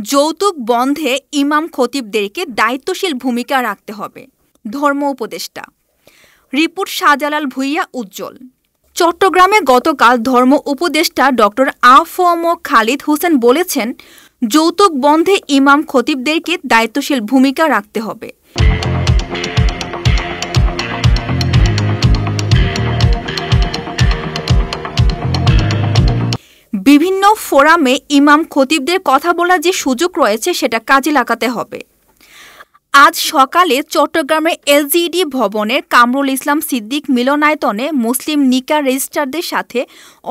যৌতুক বন্ধে ইমাম খতিবদেরকে দায়িত্বশীল ভূমিকা রাখতে হবে, ধর্ম উপদেষ্টা। রিপোর্ট শাহজালাল ভূঁইয়া উজ্জ্বল। চট্টগ্রামে গতকাল ধর্ম উপদেষ্টা ডক্টর আ.ফ.ম. খালিদ হোসেন বলেছেন, যৌতুক বন্ধে ইমাম খতিবদেরকে দায়িত্বশীল ভূমিকা রাখতে হবে। বিভিন্ন ফোরামে ইমাম খতিবদের কথা বলার যে সুযোগ রয়েছে সেটা কাজে লাগাতে হবে। আজ সকালে চট্টগ্রামের এলজিইডি ভবনের কামরুল ইসলাম সিদ্দিক মিলনায়তনে মুসলিম নিকাহ রেজিস্ট্রারদের সাথে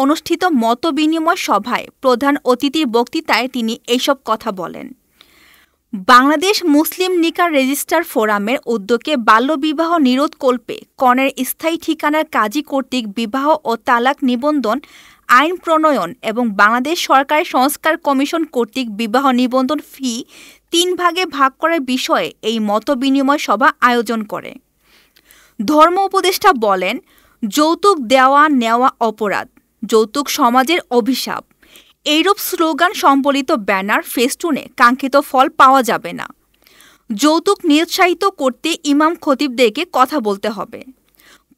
অনুষ্ঠিত মতবিনিময় সভায় প্রধান অতিথির বক্তৃতায় তিনি এইসব কথা বলেন। বাংলাদেশ মুসলিম নিকাহ রেজিস্ট্রার ফোরামের উদ্যোগে বাল্যবিবাহ নিরোধকল্পে কনের স্থায়ী ঠিকানার কাজী কর্তৃক বিবাহ ও তালাক নিবন্ধন আইন প্রণয়ন এবং বাংলাদেশ সরকারের সংস্কার কমিশন কর্তৃক বিবাহ নিবন্ধন ফি 3 ভাগে ভাগ করার বিষয়ে এই মতবিনিময় সভা আয়োজন করে। ধর্ম উপদেষ্টা বলেন, যৌতুক দেওয়া নেওয়া অপরাধ, যৌতুক সমাজের অভিশাপ, এইরূপ স্লোগান সম্বলিত ব্যানার ফেস্টুনে কাঙ্ক্ষিত ফল পাওয়া যাবে না। যৌতুক নিরুৎসাহিত করতে ইমাম খতিবদেরকে কথা বলতে হবে।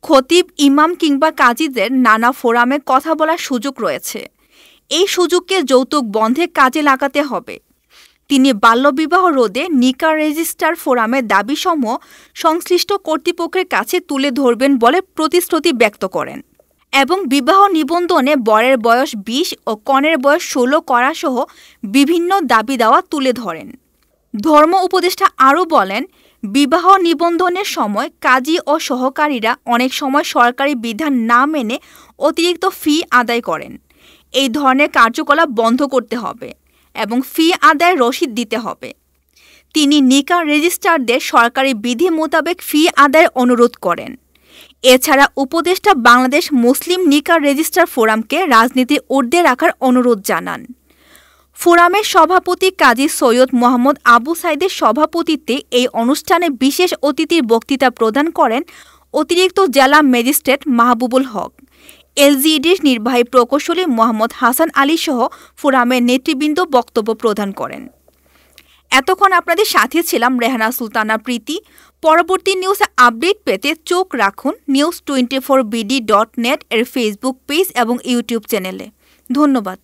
খতিব, ইমাম কিংবা কাজীদের নানা ফোরামে কথা বলার সুযোগ রয়েছে। এই সুযোগকে যৌতুক বন্ধে কাজে লাগাতে হবে। তিনি বাল্যবিবাহ রোধে নিকাহ রেজিস্ট্রার ফোরামের দাবিসমূহ সংশ্লিষ্ট কর্তৃপক্ষের কাছে তুলে ধরবেন বলে প্রতিশ্রুতি ব্যক্ত করেন এবং বিবাহ নিবন্ধনে বরের বয়স 20 ও কনের বয়স 16 করাসহ বিভিন্ন দাবি দাওয়া তুলে ধরেন। ধর্ম উপদেষ্টা আরও বলেন, বিবাহ নিবন্ধনের সময় কাজী ও সহকারীরা অনেক সময় সরকারি বিধান না মেনে অতিরিক্ত ফি আদায় করেন। এই ধরনের কার্যকলাপ বন্ধ করতে হবে এবং ফি আদায়ের রসিদ দিতে হবে। তিনি নিকাহ রেজিস্ট্রারদের সরকারি বিধি মোতাবেক ফি আদায়ের অনুরোধ করেন। এছাড়া উপদেষ্টা বাংলাদেশ মুসলিম নিকাহ রেজিস্ট্রার ফোরামকে রাজনীতির ঊর্ধ্বে রাখার অনুরোধ জানান। ফোরামের সভাপতি কাজী সৈয়দ মোহাম্মদ আবু সাইদের সভাপতিত্বে এই অনুষ্ঠানে বিশেষ অতিথির বক্তৃতা প্রদান করেন অতিরিক্ত জেলা ম্যাজিস্ট্রেট মাহবুবুল হক, এলজিইডির নির্বাহী প্রকৌশলী মোহাম্মদ হাসান আলী সহ ফোরামের নেতৃবৃন্দ বক্তব্য প্রদান করেন। এতক্ষণ আপনাদের সাথে ছিলাম রেহানা সুলতানা প্রীতি। পরবর্তী নিউজ আপডেট পেতে চোখ রাখুন news24bd.net এর ফেসবুক পেজ এবং ইউটিউব চ্যানেলে। ধন্যবাদ।